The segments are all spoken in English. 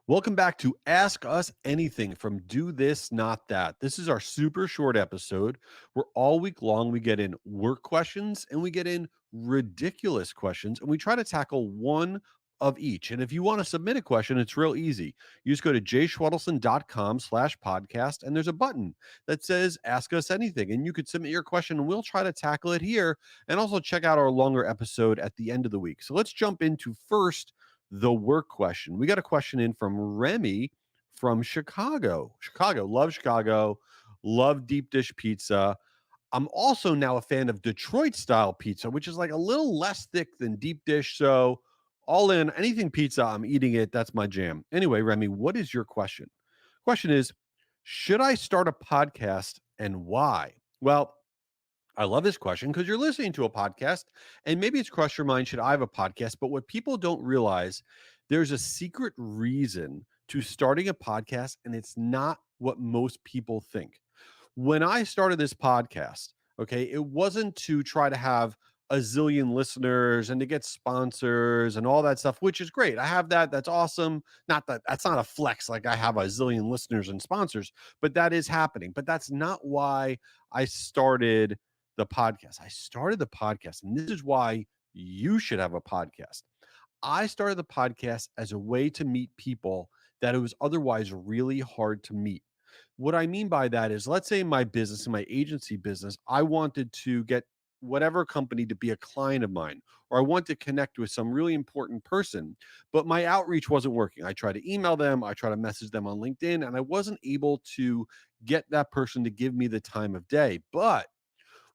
Welcome back to Ask Us Anything from Do This, Not That. This is our super short episode where all week long we get in work questions and we get in ridiculous questions and we try to tackle one of each. And if you want to submit a question, it's real easy. You just go to jschwedelson.com/podcast and there's a button that says Ask Us Anything. And you could submit your question and we'll try to tackle it here and also check out our longer episode at the end of the week. So let's jump into first the work question. We got a question in from Remy from Chicago. Chicago, love deep dish pizza. I'm also now a fan of Detroit style pizza, which is like a little less thick than deep dish. So, all in anything pizza, I'm eating it. That's my jam. Anyway, Remy, what is your question? Question is, should I start a podcast and why? Well, I love this question because you're listening to a podcast and maybe it's crossed your mind, should I have a podcast? But what people don't realize, there's a secret reason to starting a podcast, and it's not what most people think. When I started this podcast, okay, it wasn't to try to have a zillion listeners and to get sponsors and all that stuff, which is great. I have that. That's awesome. Not that that's not a flex like I have a zillion listeners and sponsors, but that is happening. But that's not why I started the podcast. I started the podcast, and this is why you should have a podcast. I started the podcast as a way to meet people that it was otherwise really hard to meet. What I mean by that is, let's say in my business, in my agency business, I wanted to get whatever company to be a client of mine, or I want to connect with some really important person, but my outreach wasn't working. I tried to email them, I tried to message them on LinkedIn, and I wasn't able to get that person to give me the time of day. But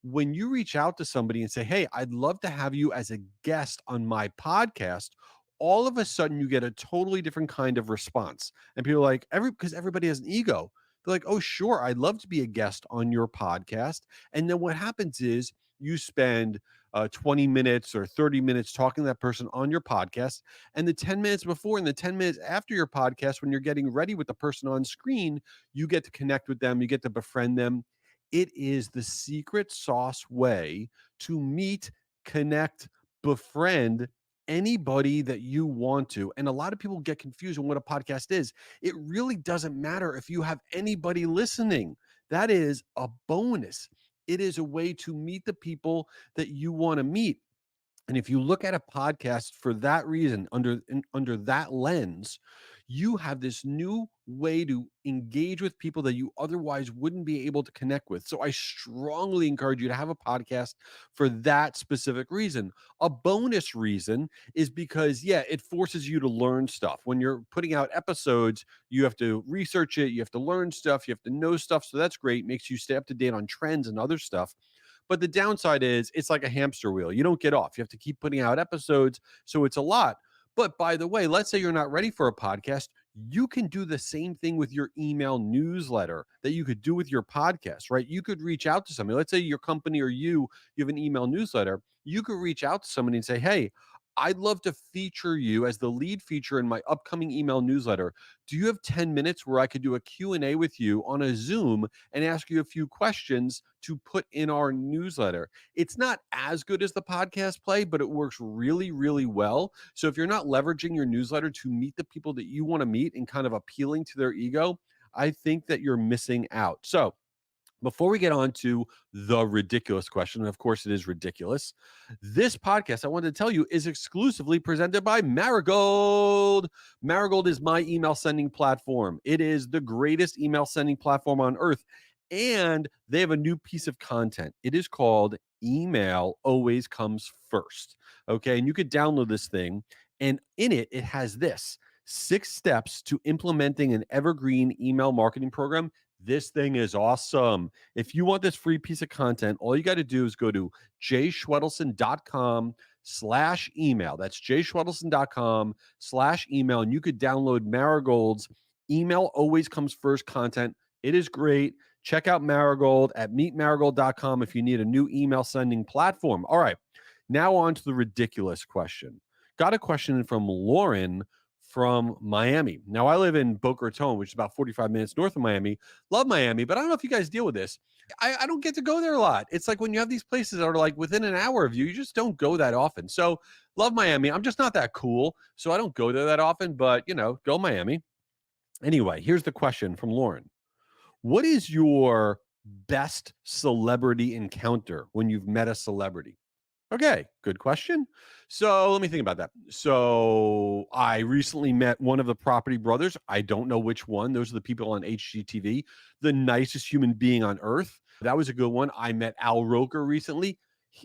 when you reach out to somebody and say, "Hey, I'd love to have you as a guest on my podcast," all of a sudden you get a totally different kind of response. And people are like, because everybody has an ego. They're like, "Oh, sure, I'd love to be a guest on your podcast." And then what happens is you spend 20 minutes or 30 minutes talking to that person on your podcast. And the 10 minutes before and the 10 minutes after your podcast, when you're getting ready with the person on screen, you get to connect with them, you get to befriend them. It is the secret sauce way to meet, connect, befriend anybody that you want to. And a lot of people get confused on what a podcast is. It really doesn't matter if you have anybody listening. That is a bonus. It is a way to meet the people that you want to meet. And if you look at a podcast for that reason, under that lens, you have this new way to engage with people that you otherwise wouldn't be able to connect with. So I strongly encourage you to have a podcast for that specific reason. A bonus reason is because, yeah, it forces you to learn stuff. When you're putting out episodes, you have to research it, you have to learn stuff, you have to know stuff. So that's great. Makes you stay up to date on trends and other stuff. But the downside is it's like a hamster wheel. You don't get off. You have to keep putting out episodes. So it's a lot. But by the way, let's say you're not ready for a podcast. You can do the same thing with your email newsletter that you could do with your podcast, right? You could reach out to somebody. Let's say your company or you have an email newsletter. You could reach out to somebody and say, "Hey, I'd love to feature you as the lead feature in my upcoming email newsletter. Do you have 10 minutes where I could do a Q&A with you on a Zoom and ask you a few questions to put in our newsletter?" It's not as good as the podcast play, but it works really, really well. So if you're not leveraging your newsletter to meet the people that you want to meet and kind of appealing to their ego, I think that you're missing out. So before we get on to the ridiculous question, and of course it is ridiculous, this podcast, I wanted to tell you, is exclusively presented by Marigold. Marigold is my email sending platform. It is the greatest email sending platform on earth. And they have a new piece of content. It is called Email Always Comes First. Okay. And you could download this thing. And in it, it has this 6 steps to implementing an evergreen email marketing program. This thing is awesome. If you want this free piece of content, all you got to do is go to jschwedelson.com/email. That's jschwedelson.com/email. And you could download Marigold's Email Always Comes First content. It is great. Check out Marigold at meetmarigold.com if you need a new email sending platform. All right. Now on to the ridiculous question. Got a question from Lauren from Miami. Now, I live in Boca Raton, which is about 45 minutes north of Miami. Love Miami, but I don't know if you guys deal with this. I don't get to go there a lot. It's like when you have these places that are like within an hour of you, you just don't go that often. So love Miami. I'm just not that cool. So I don't go there that often, but go Miami. Anyway, here's the question from Lauren. What is your best celebrity encounter when you've met a celebrity? Okay, good question. So let me think about that. So I recently met one of the Property Brothers. I don't know which one. Those are the people on HGTV. The nicest human being on earth. That was a good one. I met Al Roker recently.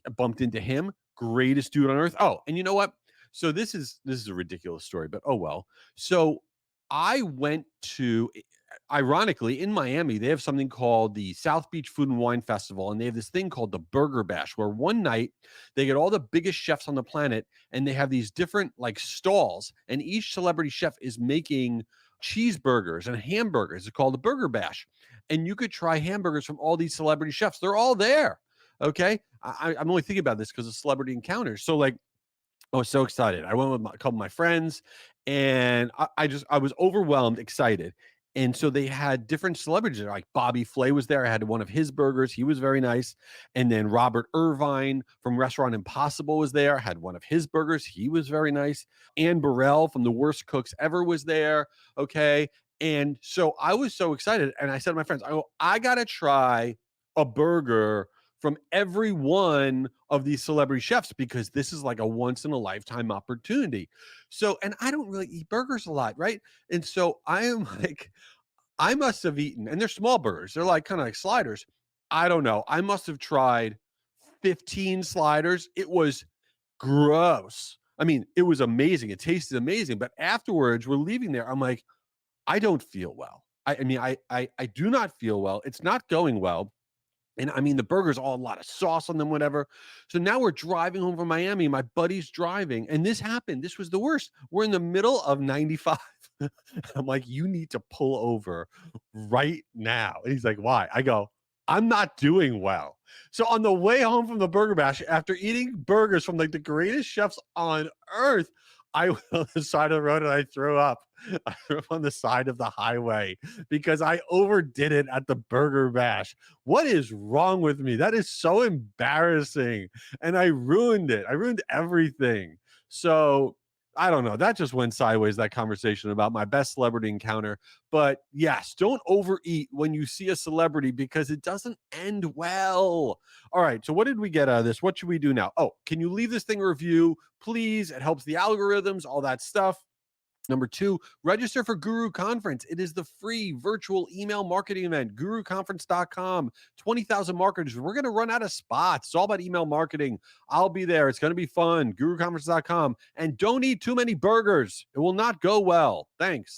I bumped into him. Greatest dude on earth. Oh, and you know what? So this is a ridiculous story, but oh well. So I went to ironically, in Miami, they have something called the South Beach Food and Wine Festival, and they have this thing called the Burger Bash, where one night they get all the biggest chefs on the planet, and they have these different like stalls, and each celebrity chef is making cheeseburgers and hamburgers. It's called the Burger Bash, and you could try hamburgers from all these celebrity chefs. They're all there. Okay, I'm only thinking about this because of celebrity encounters. So like I was so excited. I went with a couple of my friends, and I was overwhelmed, excited. And so they had different celebrities there. Like Bobby Flay was there. I had one of his burgers. He was very nice. And then Robert Irvine from Restaurant Impossible was there. I had one of his burgers. He was very nice. Anne Burrell from The Worst Cooks Ever was there. Okay. And so I was so excited. And I said to my friends, I gotta try a burger from every one of these celebrity chefs because this is like a once in a lifetime opportunity. So, and I don't really eat burgers a lot, right? And so I am like, I must have eaten, and they're small burgers. They're like kind of like sliders. I don't know. I must have tried 15 sliders. It was gross. I mean, it was amazing. It tasted amazing. But afterwards, we're leaving there. I'm like, I don't feel well. I do not feel well. It's not going well. And I mean, the burgers all a lot of sauce on them, whatever. So now we're driving home from Miami. My buddy's driving, and this happened. This was the worst. We're in the middle of 95. I'm like, you need to pull over right now. And he's like, why? I go, I'm not doing well. So on the way home from the Burger Bash, after eating burgers from like the greatest chefs on earth, I went on the side of the road and I threw up. I threw up on the side of the highway because I overdid it at the Burger Bash. What is wrong with me? That is so embarrassing. And I ruined it. I ruined everything. So I don't know. That just went sideways, that conversation about my best celebrity encounter. But yes, don't overeat when you see a celebrity because it doesn't end well. All right. So what did we get out of this? What should we do now? Oh, can you leave this thing a review? Please. It helps the algorithms, all that stuff. Number two, register for Guru Conference. It is the free virtual email marketing event, guruconference.com. 20,000 marketers. We're going to run out of spots. It's all about email marketing. I'll be there. It's going to be fun. Guruconference.com. And don't eat too many burgers. It will not go well. Thanks.